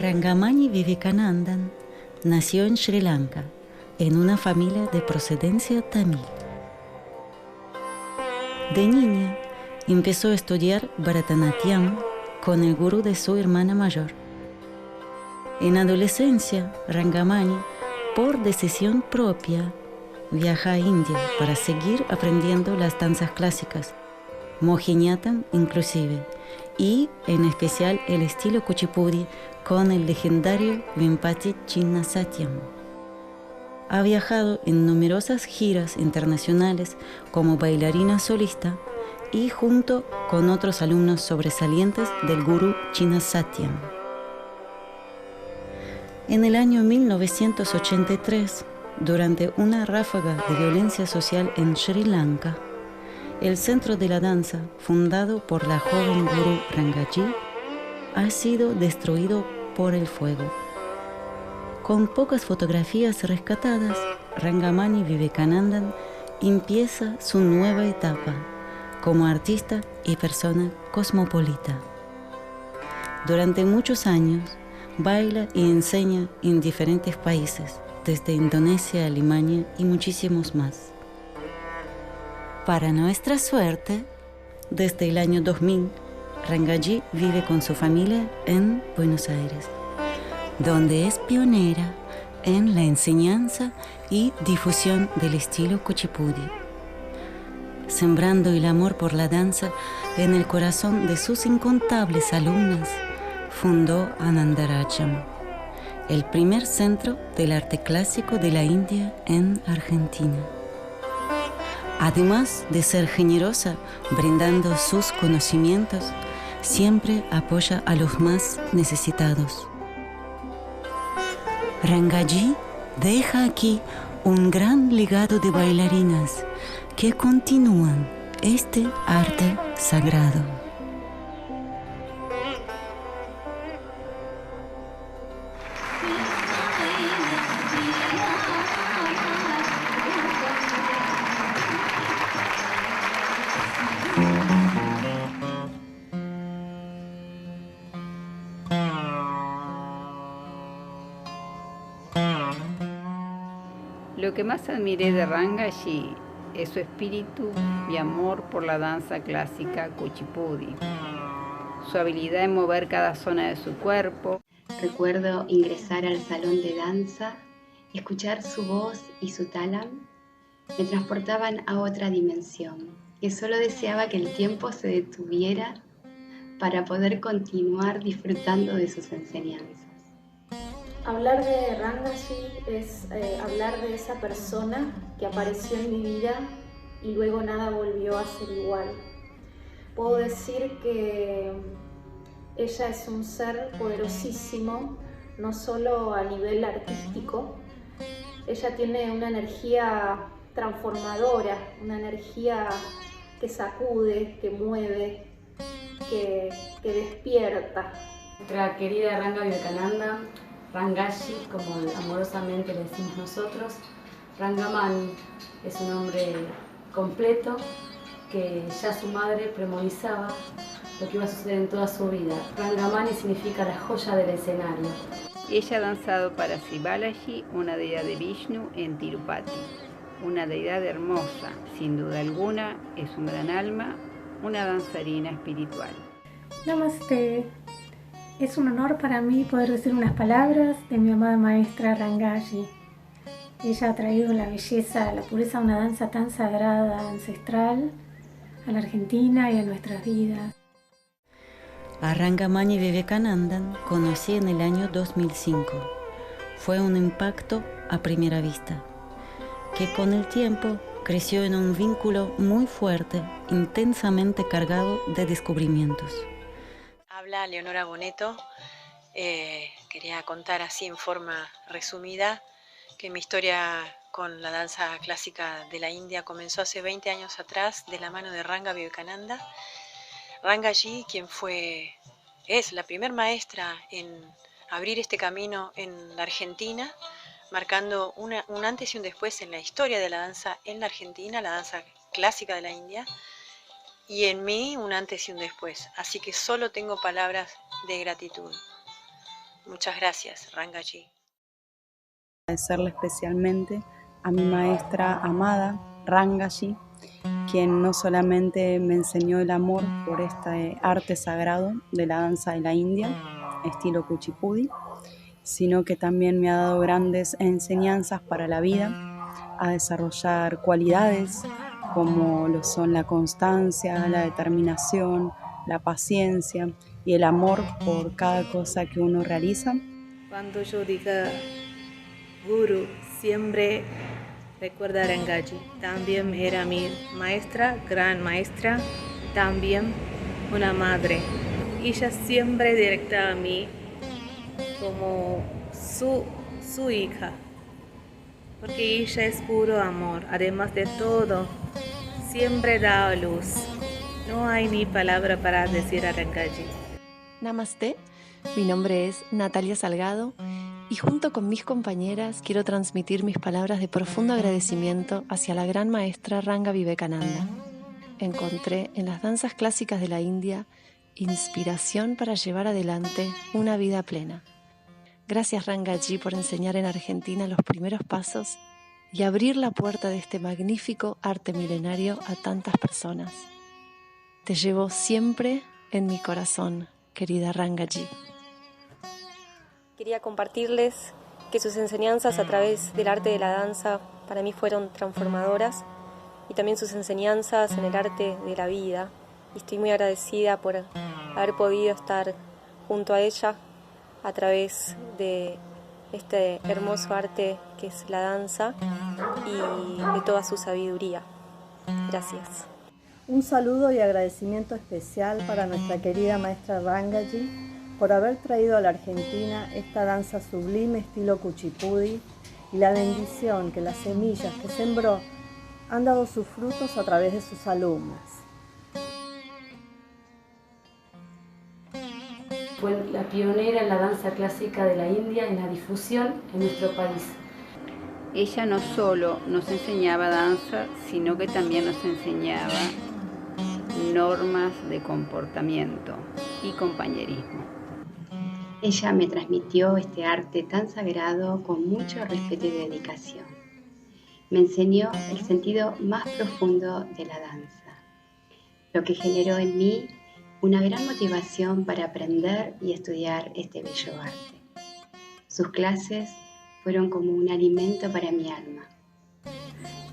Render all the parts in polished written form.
Rangamani Vivekanandan nació en Sri Lanka, en una familia de procedencia tamil. De niña, empezó a estudiar Bharatanatyam con el gurú de su hermana mayor. En adolescencia, Rangamani, por decisión propia, viaja a India para seguir aprendiendo las danzas clásicas, Mohiniyattam inclusive, y en especial el estilo Kuchipudi con el legendario Vempati Chinna Satyam. Ha viajado en numerosas giras internacionales como bailarina solista y junto con otros alumnos sobresalientes del gurú Chinna Satyam. En el año 1983, durante una ráfaga de violencia social en Sri Lanka, el Centro de la Danza, fundado por la joven gurú Rangaji, ha sido destruido por el fuego. Con pocas fotografías rescatadas, Rangamani Vivekanandan empieza su nueva etapa como artista y persona cosmopolita. Durante muchos años, baila y enseña en diferentes países, desde Indonesia, Alemania y muchísimos más. Para nuestra suerte, desde el año 2000, Rangaji vive con su familia en Buenos Aires, donde es pionera en la enseñanza y difusión del estilo Kuchipudi, sembrando el amor por la danza en el corazón de sus incontables alumnas. Fundó Anandarajam, el primer centro del arte clásico de la India en Argentina. Además de ser generosa, brindando sus conocimientos, siempre apoya a los más necesitados. Rangaji deja aquí un gran legado de bailarinas que continúan este arte sagrado. Lo que más admiré de Rangaji es su espíritu y amor por la danza clásica Kuchipudi, su habilidad en mover cada zona de su cuerpo. Recuerdo ingresar al salón de danza, escuchar su voz y su talam me transportaban a otra dimensión, que solo deseaba que el tiempo se detuviera para poder continuar disfrutando de sus enseñanzas. Hablar de Rangaji es hablar de esa persona que apareció en mi vida y luego nada volvió a ser igual. Puedo decir que ella es un ser poderosísimo, no solo a nivel artístico. Ella tiene una energía transformadora, una energía que sacude, que mueve, que despierta. Nuestra querida Ranga Vivekananda, Rangaji, como amorosamente le decimos nosotros, Rangamani es un nombre completo que ya su madre premonizaba lo que iba a suceder en toda su vida. Rangamani significa la joya del escenario. Ella ha danzado para Sri Balaji, una deidad de Vishnu en Tirupati, una deidad hermosa, sin duda alguna, es un gran alma, una danzarina espiritual. Namaste. Es un honor para mí poder decir unas palabras de mi amada maestra Rangaji. Ella ha traído la belleza, la pureza de una danza tan sagrada, ancestral, a la Argentina y a nuestras vidas. A Rangamani Vivekanandan conocí en el año 2005. Fue un impacto a primera vista, que con el tiempo creció en un vínculo muy fuerte, intensamente cargado de descubrimientos. Habla Leonora Boneto. Quería contar así en forma resumida que mi historia con la danza clásica de la India comenzó hace 20 años atrás de la mano de Ranga Vivekananda. Rangaji, quien es la primer maestra en abrir este camino en la Argentina, marcando un antes y un después en la historia de la danza en la Argentina, la danza clásica de la India, y en mí un antes y un después, así que solo tengo palabras de gratitud. Muchas gracias, Rangaji. Agradecerle especialmente a mi maestra amada, Rangaji, quien no solamente me enseñó el amor por este arte sagrado de la danza de la India, estilo Kuchipudi, sino que también me ha dado grandes enseñanzas para la vida, a desarrollar cualidades como lo son la constancia, la determinación, la paciencia y el amor por cada cosa que uno realiza. Cuando yo diga Guru, siempre recuerda a Rangaji. También era mi maestra, gran maestra, también una madre. Ella siempre directa a mí como su hija, porque ella es puro amor. Además de todo, siempre da luz. No hay ni palabra para decir a Rangaji. Namaste, mi nombre es Natalia Salgado y junto con mis compañeras quiero transmitir mis palabras de profundo agradecimiento hacia la gran maestra Ranga Vivekananda. Encontré en las danzas clásicas de la India inspiración para llevar adelante una vida plena. Gracias Rangaji por enseñar en Argentina los primeros pasos y abrir la puerta de este magnífico arte milenario a tantas personas. Te llevo siempre en mi corazón, querida Rangaji. Quería compartirles que sus enseñanzas a través del arte de la danza para mí fueron transformadoras y también sus enseñanzas en el arte de la vida. Y estoy muy agradecida por haber podido estar junto a ella a través de este hermoso arte que es la danza y de toda su sabiduría. Gracias. Un saludo y agradecimiento especial para nuestra querida maestra Rangaji por haber traído a la Argentina esta danza sublime estilo Kuchipudi y la bendición que las semillas que sembró han dado sus frutos a través de sus alumnas. Fue la pionera en la danza clásica de la India en la difusión en nuestro país. Ella no solo nos enseñaba danza, sino que también nos enseñaba normas de comportamiento y compañerismo. Ella me transmitió este arte tan sagrado con mucho respeto y dedicación. Me enseñó el sentido más profundo de la danza, lo que generó en mí una gran motivación para aprender y estudiar este bello arte. Sus clases fueron como un alimento para mi alma.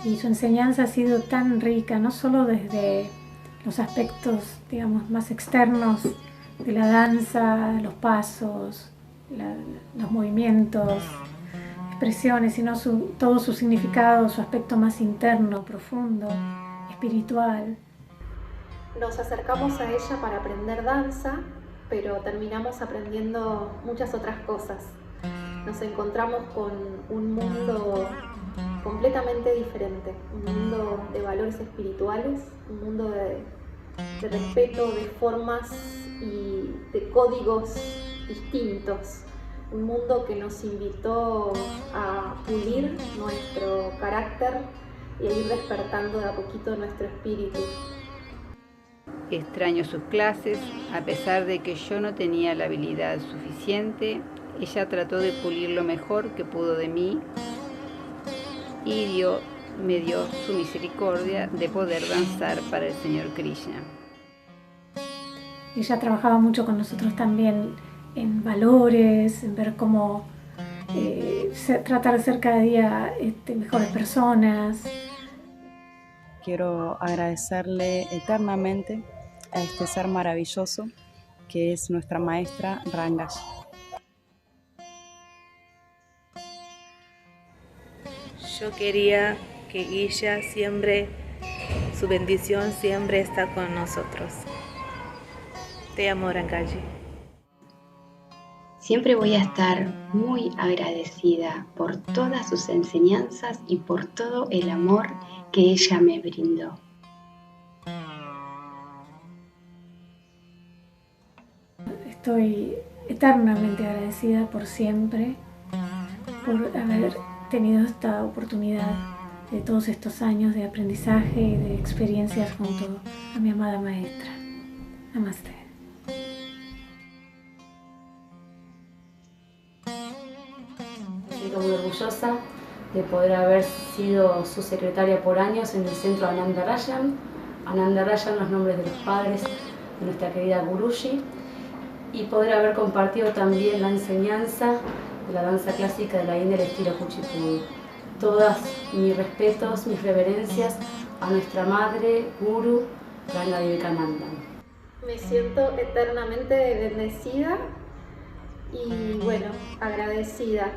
Y su enseñanza ha sido tan rica, no solo desde los aspectos, digamos, más externos de la danza, los pasos, los movimientos, expresiones, sino todo su significado, su aspecto más interno, profundo, espiritual. Nos acercamos a ella para aprender danza, pero terminamos aprendiendo muchas otras cosas. Nos encontramos con un mundo completamente diferente, un mundo de valores espirituales, un mundo de respeto, de formas y de códigos distintos, un mundo que nos invitó a pulir nuestro carácter y a ir despertando de a poquito nuestro espíritu. Extraño sus clases, a pesar de que yo no tenía la habilidad suficiente. Ella trató de pulir lo mejor que pudo de mí y me dio su misericordia de poder danzar para el Señor Krishna. Ella trabajaba mucho con nosotros también en valores, en ver cómo tratar de ser cada día mejores personas. Quiero agradecerle eternamente a este ser maravilloso que es nuestra maestra Rangaji. Yo quería que ella siempre, su bendición siempre está con nosotros. Te amo, Rangaji. Siempre voy a estar muy agradecida por todas sus enseñanzas y por todo el amor que ella me brindó. Estoy eternamente agradecida por siempre, por haber tenido esta oportunidad de todos estos años de aprendizaje y de experiencias junto a mi amada maestra. Namaste. orgullosa de poder haber sido su secretaria por años en el centro Ananda Rayan. Ananda Rayan, los nombres de los padres de nuestra querida Guruji, y poder haber compartido también la enseñanza de la danza clásica de la India, el estilo Kuchipudi. Todas mis respetos, mis reverencias a nuestra madre, Guru, Ranga Vivekananda. Me siento eternamente bendecida y bueno, agradecida.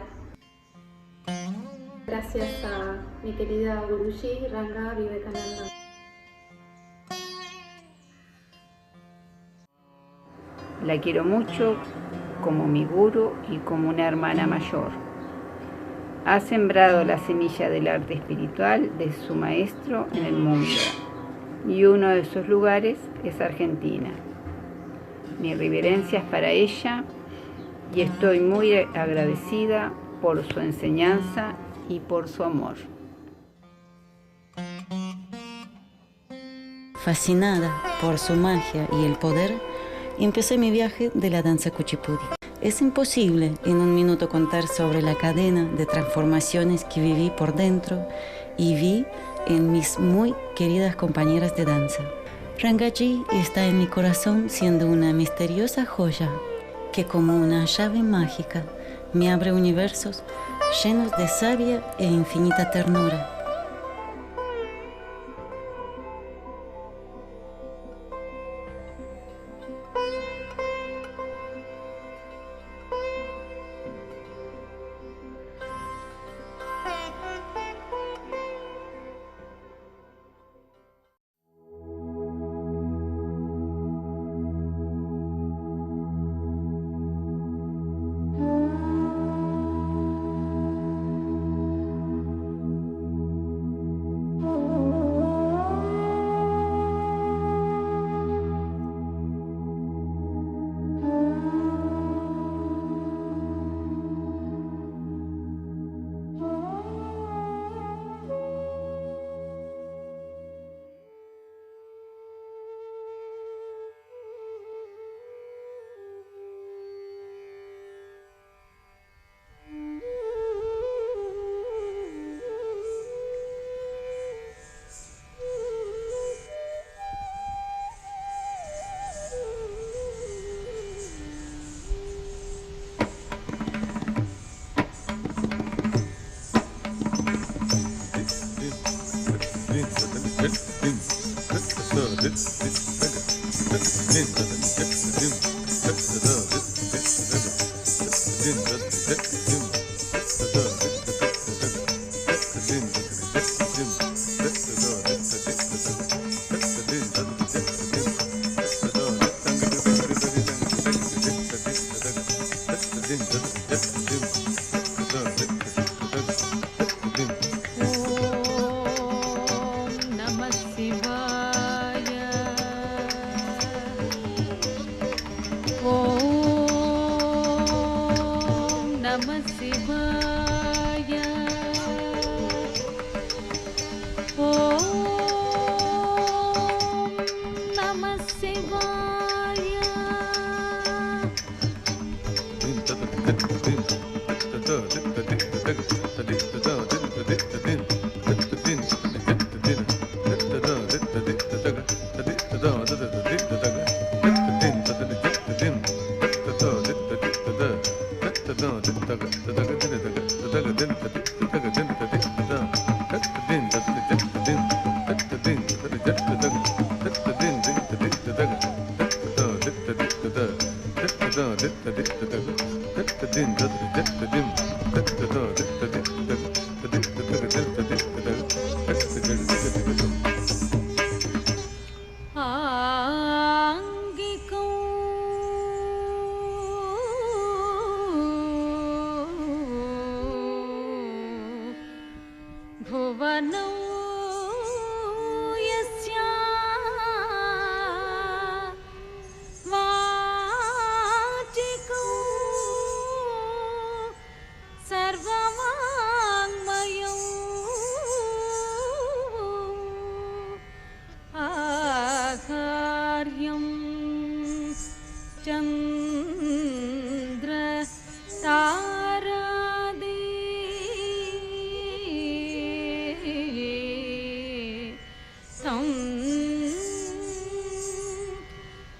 Gracias a mi querida Guruji, Ranga Vivekananda. La quiero mucho como mi guru y como una hermana mayor. Ha sembrado la semilla del arte espiritual de su maestro en el mundo, y uno de esos lugares es Argentina. Mi reverencia es para ella y estoy muy agradecida por su enseñanza y por su amor. Fascinada por su magia y el poder, empecé mi viaje de la danza Kuchipudi. Es imposible en un minuto contar sobre la cadena de transformaciones que viví por dentro y vi en mis muy queridas compañeras de danza. Rangaji está en mi corazón siendo una misteriosa joya que como una llave mágica me abre universos llenos de sabia e infinita ternura.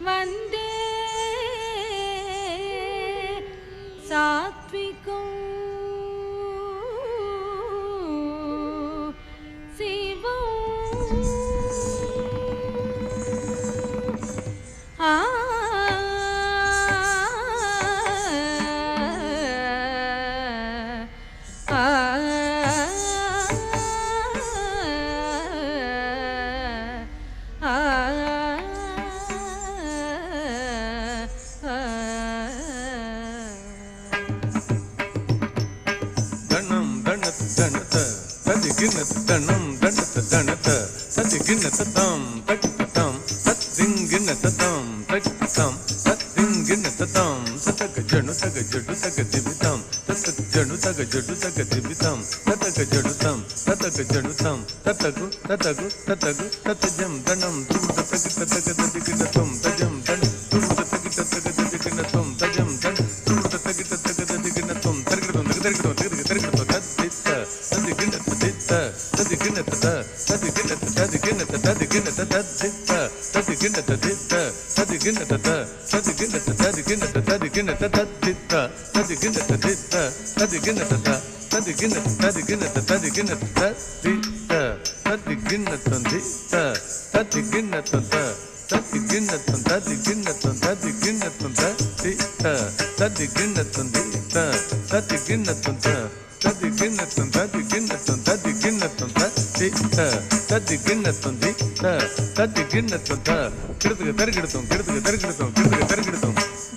वन्दे सात्विकं शिवम्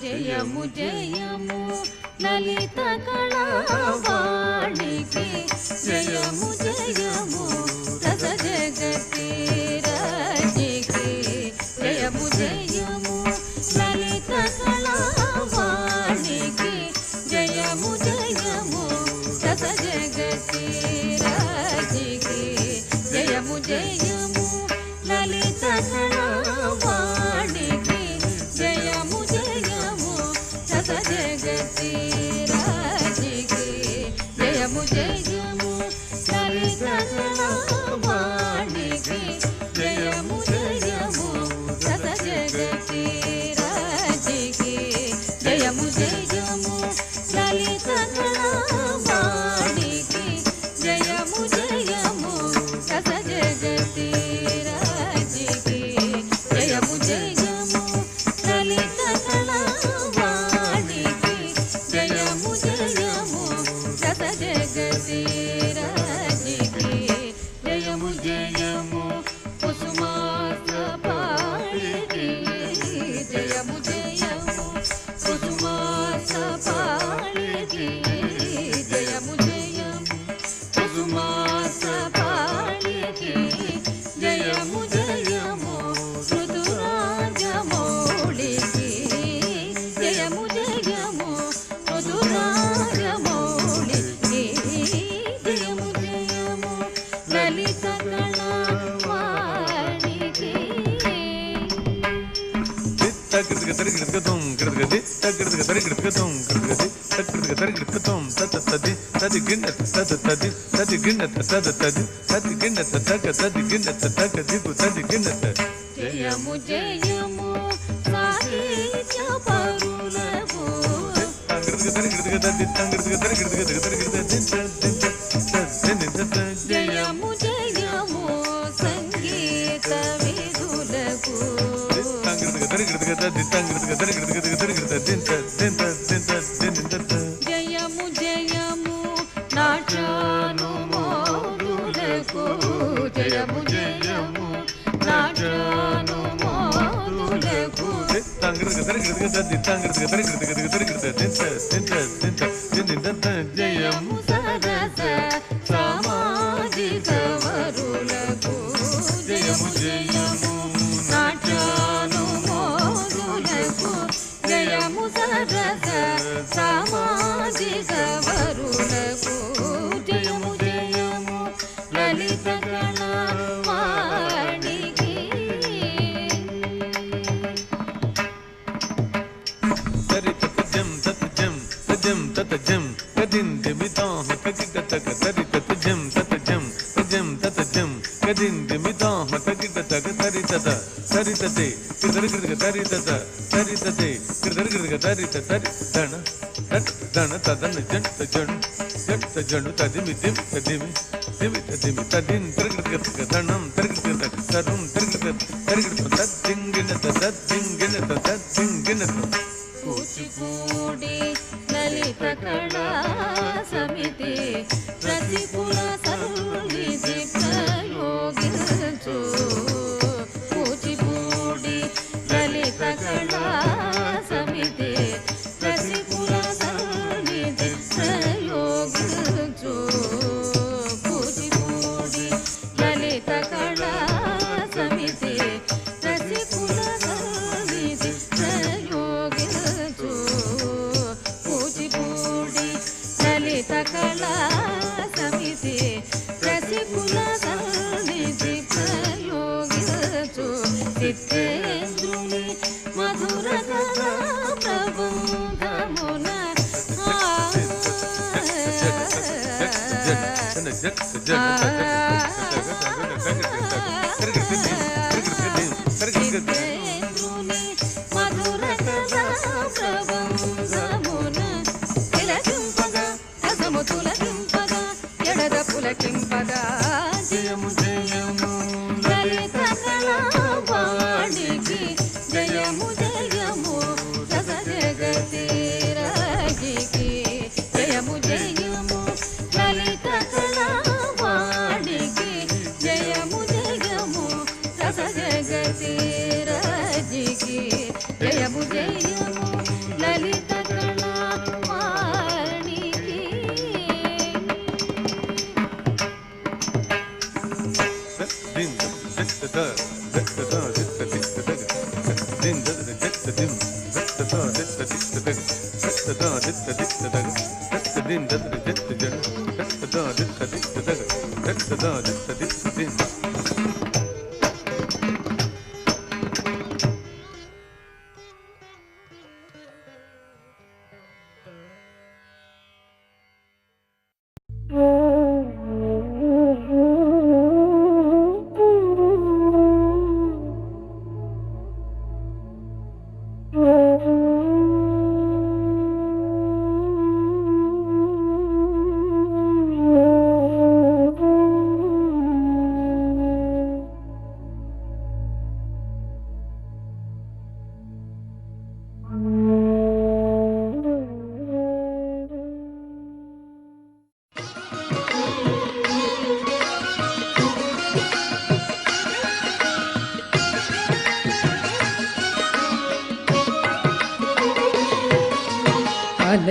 జయము జయము లలిత కళావాణికి జయము జయము రస జగతి రాజికి జయము జయము లలిత కళావాణికి జయము జయము రస జగతి రాజికి జయము జయము లలిత కళావాణికి జయము జయము రస జగతి రాజికి జయము జయము లలిత కళావాణికి జయము జయము రస జగతి రాజికి జయము జయము లలిత కళావాణికి జయము జయము రస జగతి రాజికి జయము జయము లలిత కళావాణికి జయము జయము రస జగతి రాజికి జయము జయము కుసుమాస పాళికి జయము జయము కుసుమాస పాళికి జయము జయము కుసుమాస పాళికి జయము జయము ఋతురాజమౌళికి జయము జయము ఋతురాజమౌళికి జయము జయము లలిత కళావాణికి జయము జయము సాహిత్య పరులకు జయము జయము సంగీత విధులకు జయము జయము నాట్యానుమోదులకు జయము జయము నాట్యానుమోదులకు జయము సరస సామాజిక వరులకు జయము జయము నాట్యానుమోదులకు జయము సరస సామాజిక వరులకు జయము జయము లలిత కళావాణికి సరితతే కూచిపూడి లలిత కళా సమితి రసికుల సన్నిధి ప్రయోగించు కూచిపూడి లలిత కళా సమితి రసికుల సన్నిధి ప్రయోగించు కూచిపూడి లలిత కళా సమితి రసికుల సన్నిధి ప్రయోగించు కూచిపూడి లలిత కళా సమితి రసికుల సన్నిధి ప్రయోగించు చిత్తేంద్రుని మధుర కళా ప్రబంధమున చిత్తేంద్రుని మధుర కళా ప్రబంధమున తిలకింపగా రసము తులకింపగా ఎడద పులకింపగా జయము జయము లలిత కళావాణికి జయము జయము రస జగతి రాగికి జయము జయము లలిత కళావాణికి జయము జయము రస జగతి రాగికి జయము జయము లలిత కళావాణికి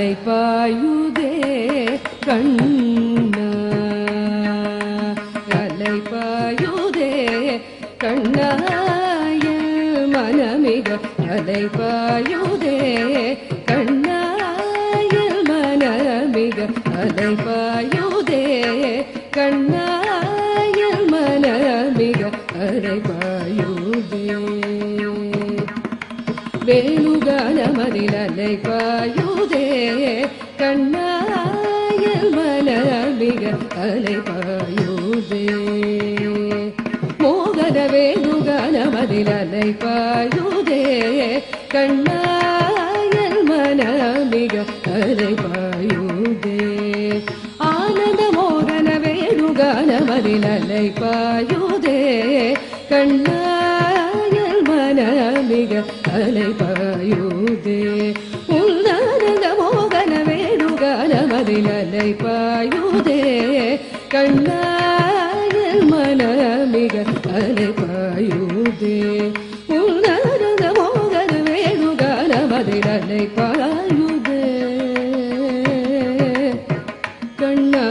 அலைபாயுதே கண்ணா அலைபாயுதே கண்ணாய மனமிக அலைபாயுதே கண்ணாய மனமிக அலைபாயுதே கண்ணாய மனமிக அலைபாயுதே வேணுகானமதில் அலைபாயுதே கண்ணாயல் மனமிக அலைபாயுதே மோகன வேணுகானமதில் அலைபாயுதே கண்ணாயல் மனமிக அலைபாயுதே ஆனந்த மோகன வேணுகானமதில் அலைபாயுதே கண்ணாயல் மனமிக அலைபாயுதே உன்னானந்த மோகன வேணுகானமதில் அலைபாயுதே கண்ணாயல் மனமிக அலைபாயுதே உன்னானந்த மோகன வேணுகானமதில் அலைபாயுதே கண்ணா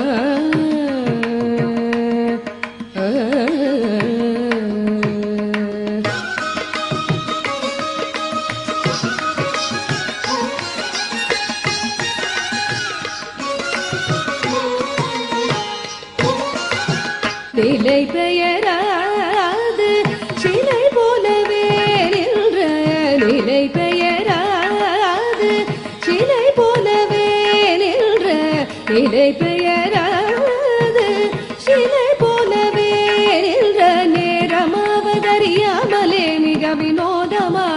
நிலை பெயராது சிலை போலவே நின்ற நிலை பெயராது சிலை போலவே நின்ற நிலை பெயராது சிலை போலவே நின்ற நேரமாவதறியாமலே மிக வினோதமா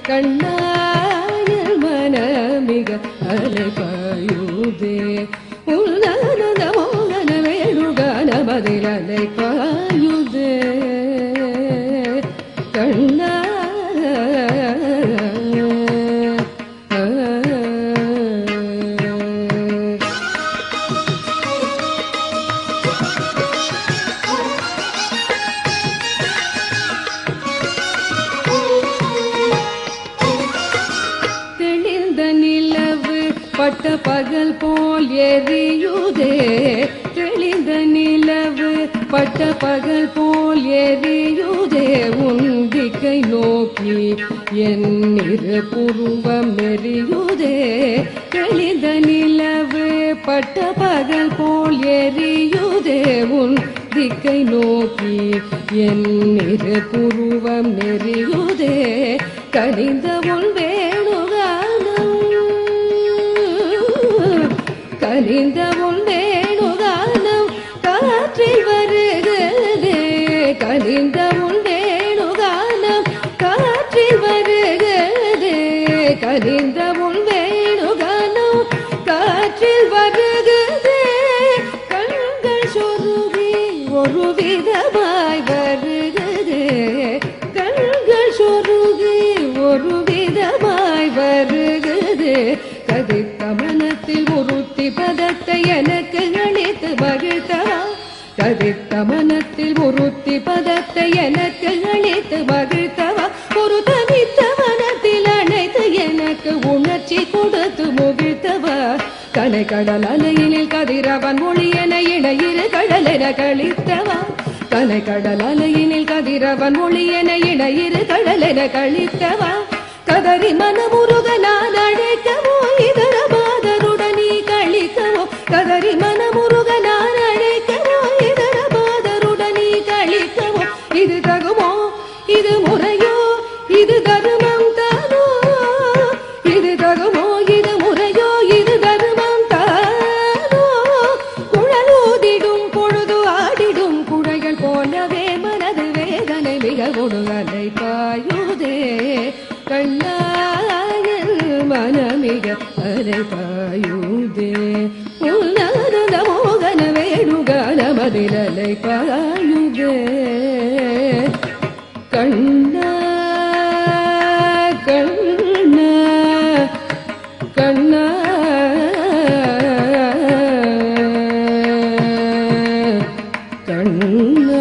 கண்ணாயல் மனமிக அலைபாயுதே உள்நானந்த மோகன வேணுகான பதில் அலைபாயுதே கண்ணா பட்ட பகல் போல் எரியுதே தெளிந்த நிலவு பட்ட பகல் போல் எரியுதே உந்திக்கை நோக்கி என் இரு புருவம் எரியுதே தெளிந்த நிலவு பட்ட பகல் போல் எரியுதே உன் திக்கை நோக்கி என் இரு புருவம் எரியுதே கனிந்த உன் வேணுகானம் கனிந்த உன் வேணுகானம் காற்றில் வருகிறதே கனிந்த உன் வேணுகானம் காற்றில் வருகிறதே கனிந்த உன் வேணுகானம் காற்றில் வருகிறதே கண்கள் சொருகி ஒரு விதமாய் வருகிறதே கண்கள் சொருகி ஒரு விதமாய் வருகிறதே கதித்த மனத்தில் உறுத்தி பதத்தை எனக்கு அளித்து மகிழ்த்தவா கதித்த மனத்தில் உறுத்தி பதத்தை எனக்கு அளித்து மகிழ்த்தவா ஒரு தனித்த மனத்தில் அணைத்து எனக்கு உணர்ச்சி கொடுத்து முகிழ்த்தவா கலை கடல் அலையினில் கதிரவன் மொழி என இணையிரு கடலென கழித்தவா கலை கடல் அலையினில் கதிரவன் மொழி என இணையிரு கடலென கழித்தவா கதறி மனமுருக நான் அழைக்கவோ இதர பாதருடனே கழிக்கவோ கதறி மனமுருக நான் அழைக்கவோ இதர பாதருடனே கழிக்கவோ இது தகுமோ இது முறையோ இது தருமம் தானோ இது தகுமோ இது முறையோ இது தருமம் தானோ குழலூதிடும் பொழுது ஆடிடும் குழைகள் போலவே மனது வேதனை மிக ஒடுகலை பாயுதே கண்ணாயல் மனமிக அலைபாயுதே உள்நானந்த மோகன வேணுகான பதில் அலைபாயுதே கண்ணா கண்ணா கண்ணா கண்ணா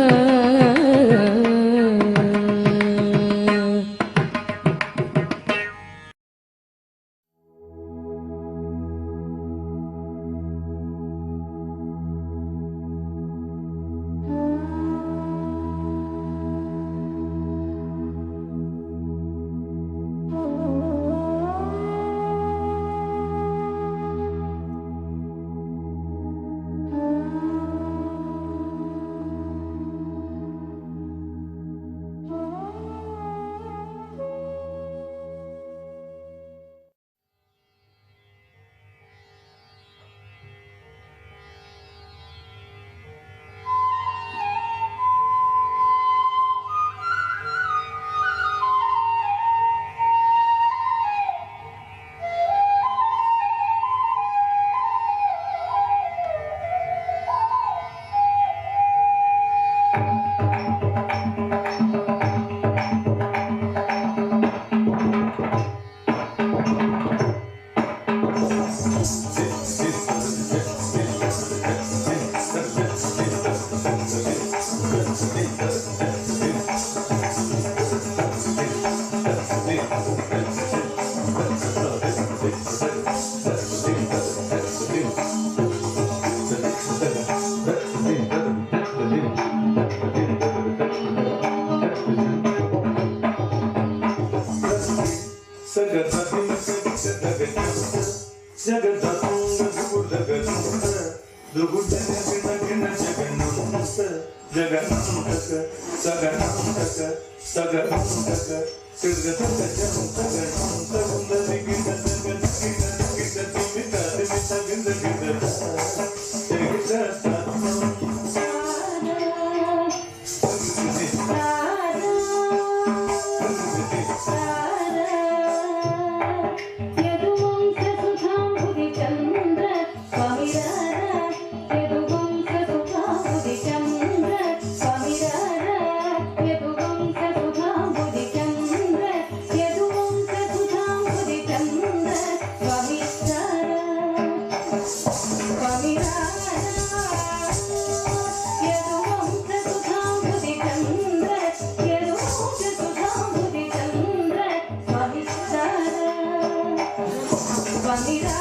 Namaste.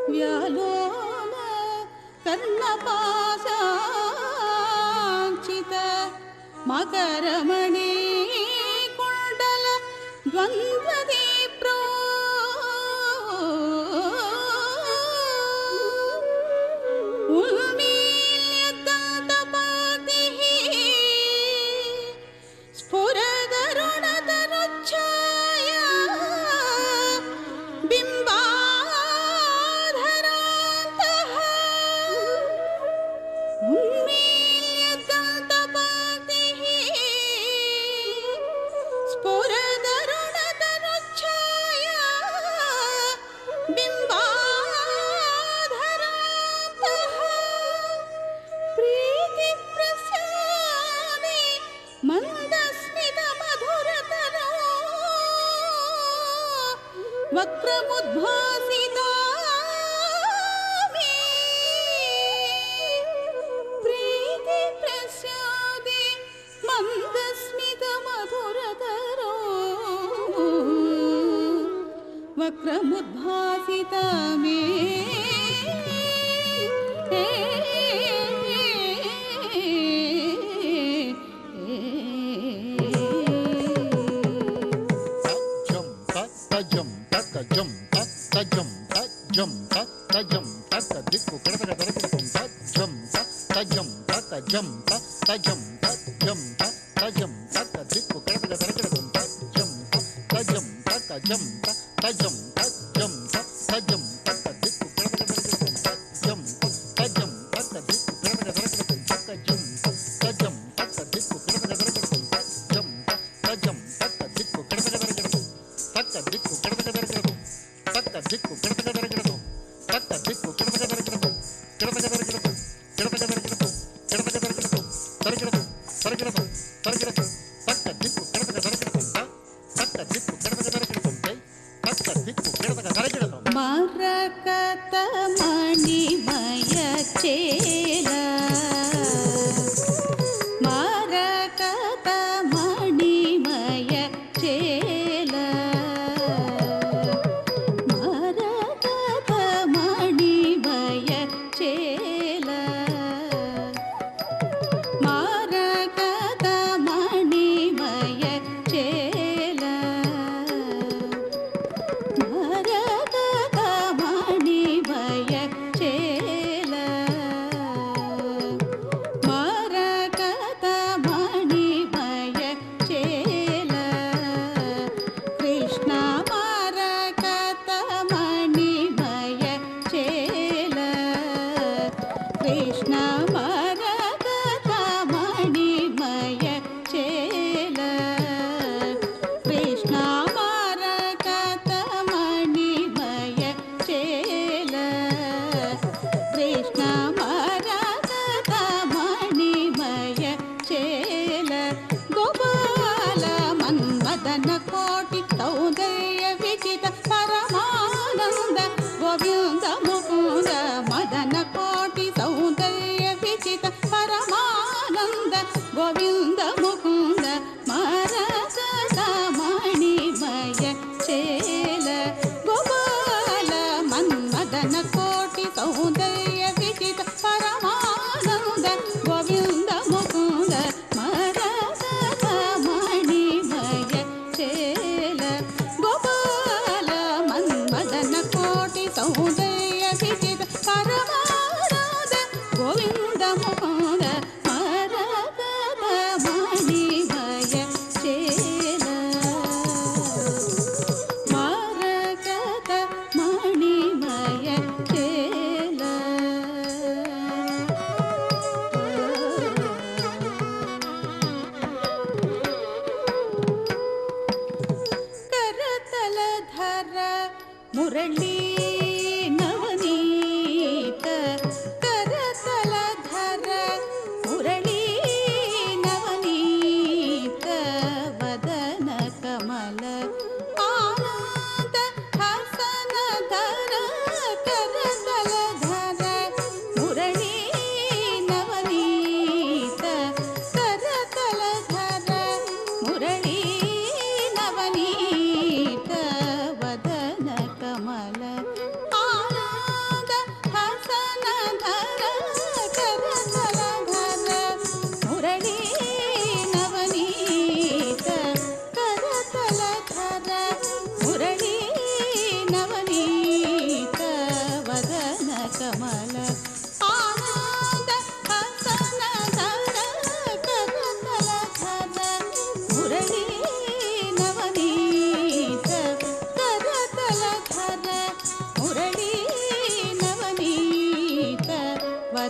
व्यालोल ಪಾಶಾಂಚಿತ ಮಕರಮಣಿ ಕುಂಡಲ ದ್ವಂದ್ವದೀಪ್ರೋ ಉನ್ಮೀಲ್ಯದಂತಪಾತಿಃ ಸ್ಫುರದರುಣತರುಚ್ಛಾಯಾ ಬಿಂಬಾಧರಾಂತಃ ಉನ್ಮೀಲ್ಯದಂತಪಾತಿಃ ಸ್ಫುರದರುಣತರುಚ್ಛಾಯಾ ಬಿಂಬಾಧರಾಂತಃ ಪ್ರೀತಿ ಪ್ರಸಾದಿ ಮಂದಸ್ಮಿತ ಮಧುರತರೋ ವಕ್ರಮುದ್ಭಾಸಿತಾ ಪ್ರೀತಿ ಪ್ರಸಾದಿ ಮಂದಸ್ಮಿತ ಮಧುರತರೋ ವಕ್ರಮುದ್ಭಾಸಿತಾ ಮೇ ಮರಕತ ಮಣಿಮಯ ಚೇಲ ಮರಕತ ಮಣಿಮಯ ಚೇಲ ಮರಕತ ಮಣಿಮಯ ಚೇಲ ಮರಕತ ಮಣಿಮಯ ಚೇಲ ಮರಕತ ಮಣಿಮಯ ಚೇಲ ಮರಕತ ಮಣಿಮಯ ಚೇಲ ಕೃಷ್ಣ ಮರಕತ ಮಣಿಮಯ ಚೇಲ ಕೃಷ್ಣ ಮರಕತ ಮಣಿಮಯ ಚೇಲ ಕೃಷ್ಣ ಮರಕತ ಮಣಿಮಯ ಚೇಲ ಕೃಷ್ಣ ಮರಕತ ಮಣಿಮಯ ಚೇಲ ಗೋಪಾಲ ಮನ್ಮದನ ಕೋಟಿ ಸೌಂದರ್ಯ ವಿಚಿತ ಪರಮಾನಂದ ಗೋವಿಂದ ಮುಕುಂದ ಮದನ ಕೋಟಿ ಸೌಂದರ್ಯ ವಿಚಿತ ಪರಮಾನಂದ ಗೋವಿಂದ ಮುಕುಂದ ಮರಕತ ಮಣಿಮಯ ಚೇಲ ಗೋಪಾಲ ಮನ್ಮದನ ಕೋಟಿ ಸೌಂದರ್ಯ ವಿಚಿತ ಪರಮಾನಂದ ಗೋವಿಂದ ಮುಕುಂದ ಮರಕತ ಮಣಿಮಯ ಚೇಲ ಗೋಪಾಲ ಮನ್ಮದನ ಕೋಟಿ ಸೌಂದರ್ಯ ವಿಚಿತ ಪರಮಾನಂದ ಗೋವಿಂದ ಮುಕುಂದ ಮರಕತ ಮಣಿಮಯ ಚೇಲ ಮರಕತ ಮಣಿಮಯ ಚೇಲ ಕರತಲಧರ ಮುರಳಿ ನವನೀತ ಕರತಲಧರ ಮುರಳಿ ನವನೀತ ವದನ ಕಮಲ ಆನಂದ ಹಸನ ಧರ ಕರತಲಧರ ಮುರಳಿ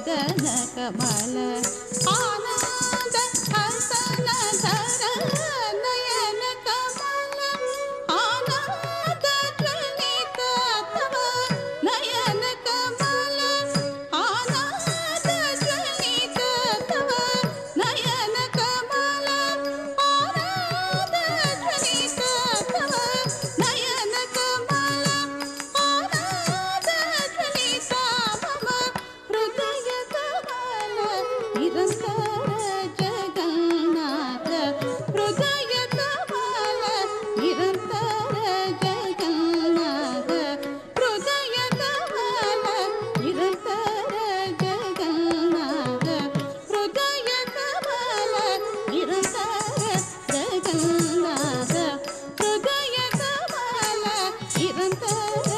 ವದನ ಕಮಲ ಆನಂದ ಹಸನ ಧರ ನಯನ ಕಮಲ ಆನಂದ ಜ್ವಲಿತ ತವ ನಯನ ಕಮಲ ಆನಂದ ಜ್ವಲಿತ ತವ ನಯನ ಕಮಲ ಆನಂದ ಜ್ವಲಿತ ತವ ನಯನ ಕಮಲ ಆನಂದ ಜ್ವಲಿತ ಮಮ ಹೃದಯ ಕಮಲ ನಿರಂತರ ಜಗನ್ನಾಥ ಹೃದಯ ಕಮಲ ನಿರಂತರ ಜಗನ್ನಾಥ ಹೃದಯ ಕಮಲ ನಿರಂತರ ಜಗನ್ನಾಥ ಹೃದಯ ಕಮಲ ನಿರಂತರ ಜಗನ್ನಾಥ ಹೃದಯ ಕಮಲ ನಿರಂತರ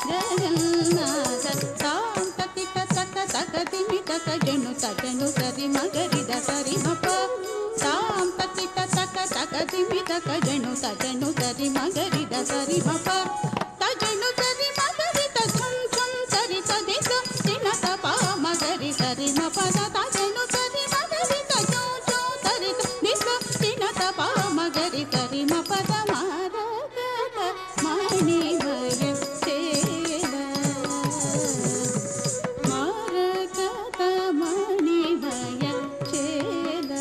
ಜಗನ್ನಾಥ ತಾಂ ತಕಿಟ ತಕ ತಕ ತಿಮಿ ತಕ ಜನು ತಜನು ಸರಿ ಮಗರಿದ ಸರಿ ಮಪ ತಾಂ ತಕಿಟ ತಕ ತಕ ತಿಮಿ ತಕ ಜನು ತಜನು ಸರಿ ಮಗರಿದ ಸರಿ ಮಪ ತಜನು ಸರಿ ಮಗರಿದ ಝುಂ ಝುಂ ಸರಿ ತದಿಸ ಸಿನ ತಪ ಮಗರಿ ಸರಿ ಮಪ ತಜನು ಸರಿ ಮಗರಿದ ಝುಂ ಝುಂ ಸರಿ ತದಿಸ ಸಿನ ತಪ ಮಗರಿ ಸರಿ ಮಪ ಮಾರಗದ ಮಣಿವರ ಸೇಲ ಮಾರಗದ ಮಣಿವಯ ಚೇಲ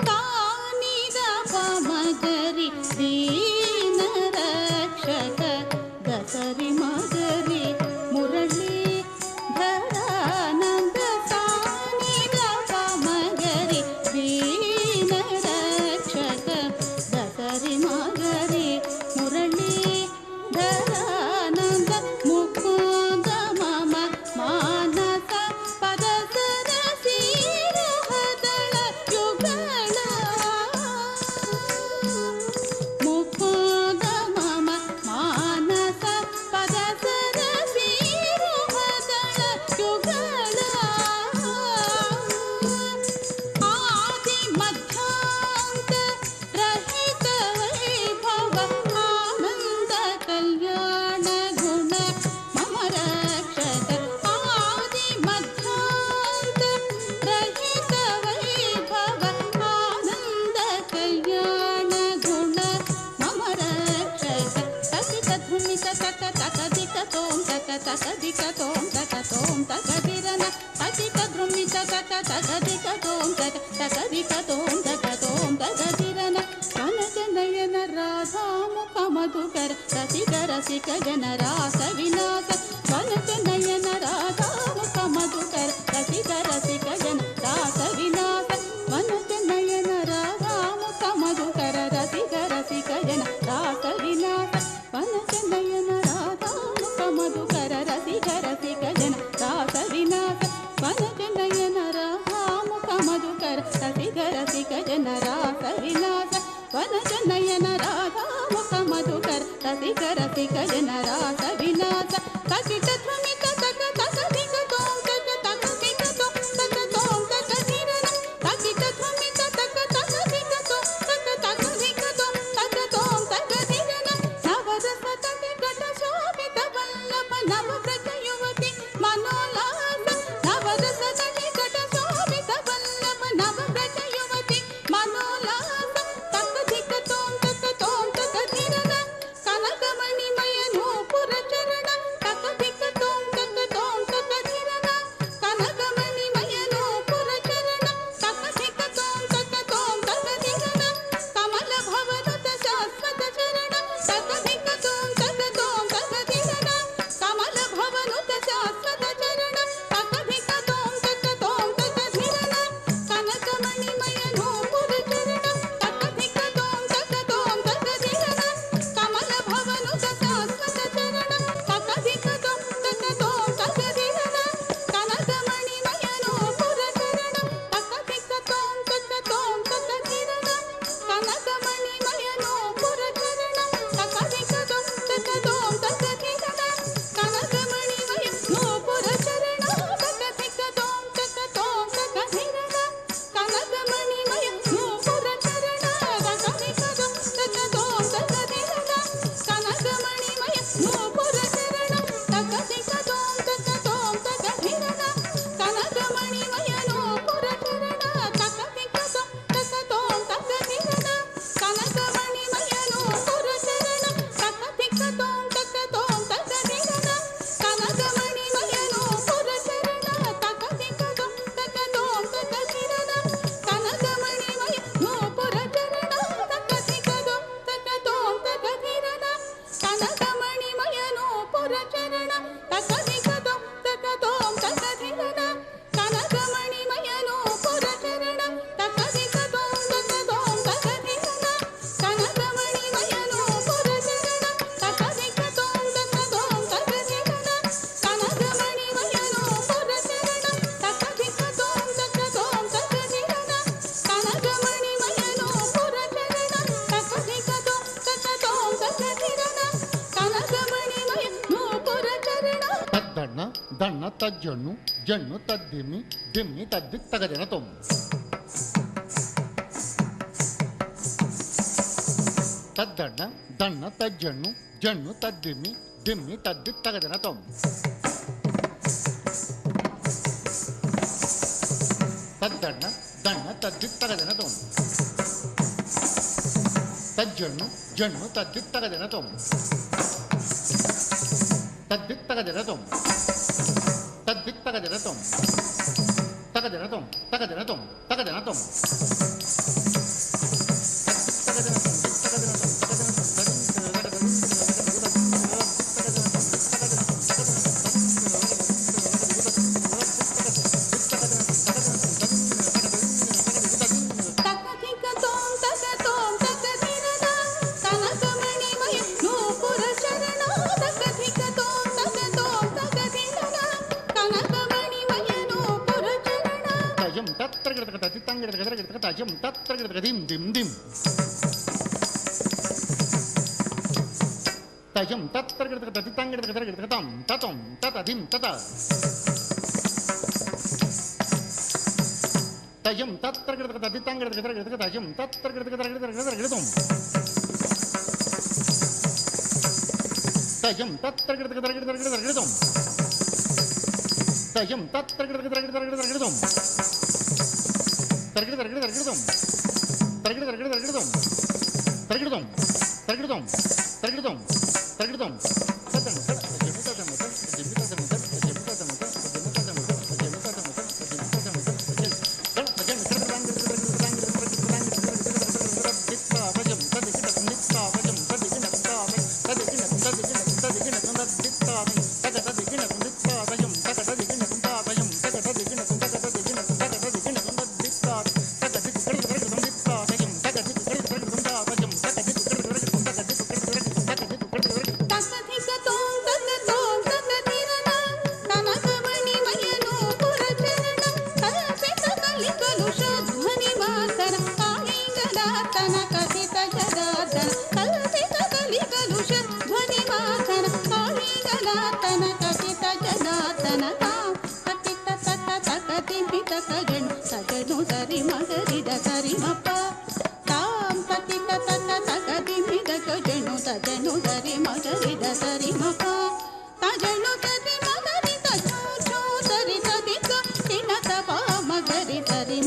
ಕಾನಿದ ಪಮಗರಿ ದೀನ ರಕ್ಷಕ ದಸರಿ ಮಗರಿ ಮುರಳಿ ಧರಾನಂದ ಸಾನಿದ ಪಮಗರಿ ದೀನ ರಕ್ಷಕ ದಸರಿ ಮಗರಿ ಮುರಳಿ ಧರಾನಂದ ಮುಕುಂದ ಮಮ ಮಾನಸ ಪದಸರ ಸೀರಹದಳ ಯುಗಳ ಮುಕುಂದ ಮಮ ಮಾನಸ ಪದಸರ ಸೀರಹದಳ ಯುಗಳ ಆದಿ ಮಧ್ಯಾಂತ ರಹಿತ ವೈಭವ ಆನಂದ ಕಲ್ಯಾಣ ಗುಣ ಮಮ ರಕ್ಷಕ ಆದಿ ಮಧ್ಯಾಂತ ರಹಿತ ವೈಭವ ಆನಂದ ಕಲ್ಯಾಣ ಗುಣ ಮಮ ರಕ್ಷಕ ತಕಿತ ಧುಮಿತ ತಕ ತಕ ದಿಕ ತೋಂ ತಕ ತಕ ದಿಕ ತೋಂ ತಕ ದಿರನ ತಕಿತ ಧೃಮಿತ ತಕ ತಕ ದಿಕ ತೋಂ ತಕ ತಕ ದಿಕ ತೋಂ ತಕ ದಿರನ ಕನಕ ನಯನ ರಾಧಾ ಮುಖ ಮಧುಕರ ರಸಿಕ ರಸಿಕ ಜನ ರಾಸ ವಿನಾಶ ಕನಕ ನಯನ ರಾಧಾ ಮುಖ ಮಧುಕರ ರಸಿಕ ರಸಿಕ ಜನ ರಾಸ ವಿನಾಶ ಕನಕ ನಯನ ರಾಧಾ ಮುಖ ಮಧುಕರ ರಸಿಕ ರಸಿಕ ಜನ ರಾಸ ವಿನಾಶ ಕನಕ ನಯನ ರಾಧಾ ಮುಖ ಮಧುಕರ ರಸಿಕ ರಸಿಕ ಜನ ರಾಸ ವಿನಾಶ ಕನಕ ನಯನ ರಾಧಾ ಮುಖ ಮಧುಕರ ರಸಿಕ ರಸಿಕ ಜನ ರಾಸ ವಿನಾಶ ಕನಕ ನಯನ ರಾಧಾ ಮುಖ ಮಧುಕರ ರಸಿಕ ರಸಿಕ ಜನ ರಾಸ ವಿನಾಶ ಕಕಿಟ ಧ್ವನಿತ ತಕ ತಕ ದಿಕ ತೋಂ ತಕ ತಕ ದಿಕ ತೋಂ ತಕ ತೋಂ ತಕ ದಿರನ ಕಕಿಟ ಧ್ವನಿತ ತಕ ತಕ ದಿಕ ತೋಂ ತಕ ತಕ ದಿಕ ತೋಂ ತಕ ತೋಂ ತಕ ದಿರನ ನವರಸ ತಟಿ ಘಟ ಶೋಭಿತ ವಲ್ಲಭ ನವ ವ್ರತ ಯುವತಿ ಮನೋಲ್ಲಾಸ ನವರಸ ತಟಿ ಘಟ ಶೋಭಿತ ವಲ್ಲಭ ನವ ವ್ರತ ಯುವತಿ ಮನೋಲ್ಲಾಸ ತಕ ದಿಕ ತೋಂ ತಕ ದಿರನ ಕನಕಮಣಿಮಯ ನೂಪುರ ತಜ್ಜಣ್ಣು ಜಣ್ಣು ತದ್ದಿಮ್ಮಿ ದಿಮ್ಮಿ ತದ್ದಿಕ್ ತಗದೆನ ತೊಮ್ ತದ್ದಣ್ಣ ದಣ್ಣ ತಜ್ಜಣ್ಣು ಜಣ್ಣು ತದ್ದಿಮ್ಮಿ ದಿಮ್ಮಿ ತದ್ದಿಕ್ ತಗದೆನ ತೊಮ್ ತದ್ದಣ್ಣ ದಣ್ಣ ತದ್ದಿಕ್ ತಗದೆನ ತೊಮ್ ತಜ್ಜಣ್ಣು ಜಣ್ಣು ತದ್ದಿಕ್ ತಗದೆನ ತೊಮ್ ತದ್ದಿಕ್ ತಗದೆನ ತೊಮ್ ತದ್ದಿಕ್ ತಗದೆನ ತೊಮ್ ತಗದೆನ ತೊಮ್ ತಗದೆನ ತೊಮ್ ತಗದೆನ ತೊಮ್ tajam tat dim dim dim tajam tat tam tatom tatadim tata tajam tat tajam tat tajam tat tajam tat Tari